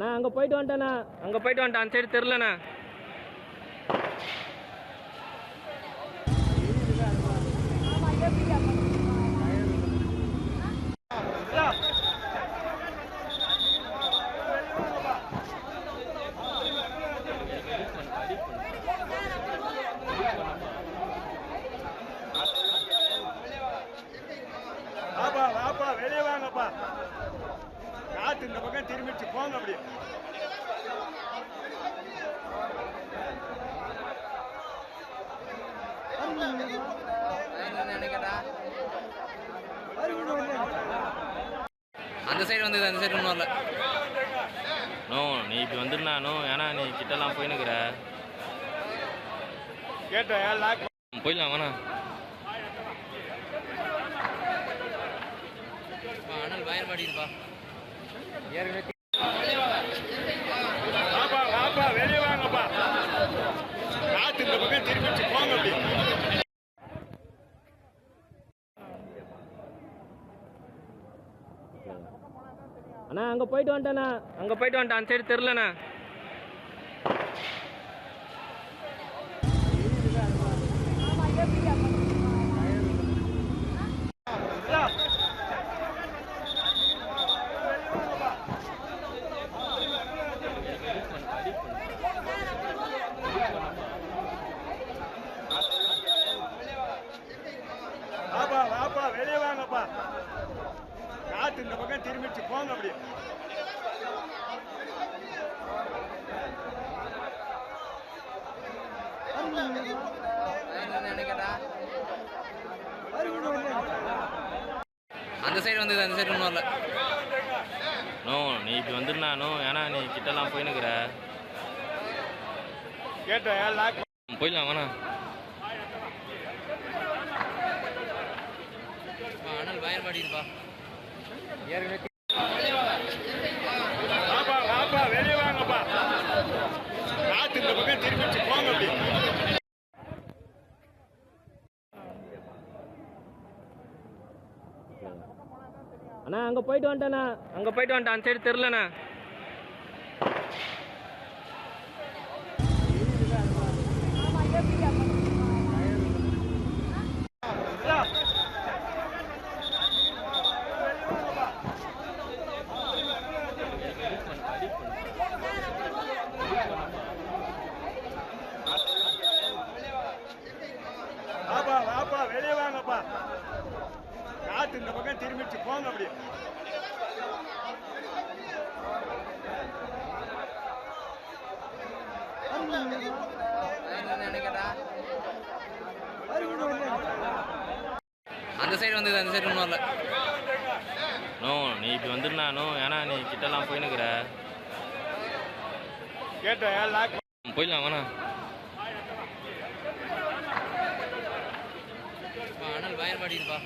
அண்ணா அங்கே போயிட்டு வந்துட்டேண்ணா, அங்கே போயிட்டு வந்துட்டேன். அந்த சைடு தெரிலண்ணா. வாப்பா வெளியே வாங்கப்பா. காத்து இந்த பக்கம் திரும்பிச்சு போங்க. அப்படி அந்த சைடு வந்தது, அந்த சைடு ஒன்றும் வரல. நோ, நீ இப்படி வந்துருந்தானோ, ஏன்னா நீ கிட்டலாம் போயினுக்குற. கேட்ட போயிடலாம் வேணா. அனல் பயன் மாட்டிருப்பா. வாப்பா வெளியே வாங்கப்பா. காத்து இந்த பக்கம் திரும்பிச்சு போங்க. அப்படி அண்ணா அங்கே போயிட்டு வந்துட்டேண்ணா, அங்கே போயிட்டு வந்துட்டேன். அந்த சைடு தெரிலண்ணா. வாப்பா வெளியே வாங்கப்பா. காத்து இந்த பக்கம் திரும்பிச்சு போங்க. அப்படி அந்த சைடு வந்தது, அந்த சைடு ஒன்றும் வரல. நோ, நீ இப்படி வந்துருந்தானோ, ஏன்னா நீ கிட்டலாம் போயினுக்குற. கேட்ட போயிடலாம் வேணா. அனல் பயன் மாட்டிருப்பா. வாப்பா வெளியே வாங்கப்பா. காத்து இந்த பக்கம் திரும்பிச்சு போங்க. அப்படி அண்ணா அங்கே போயிட்டு வந்துட்டேண்ணா, அங்கே போயிட்டு வந்துட்டேன். அந்த சைடு தெரிலண்ணா. வாப்பா வெளியே வாங்கப்பா. காத்து இந்த பக்கம் திரும்பிச்சு போங்க. அப்படி அந்த சைடு வந்தது, அந்த சைடு ஒன்றும் வரல. நோ, நீ இப்படி வந்துருந்தானோ, ஏன்னா நீ கிட்டலாம் போயினுக்குற. கேட்ட போயிடலாம் வேணா. அனல் பயன் மாட்டிருப்பா.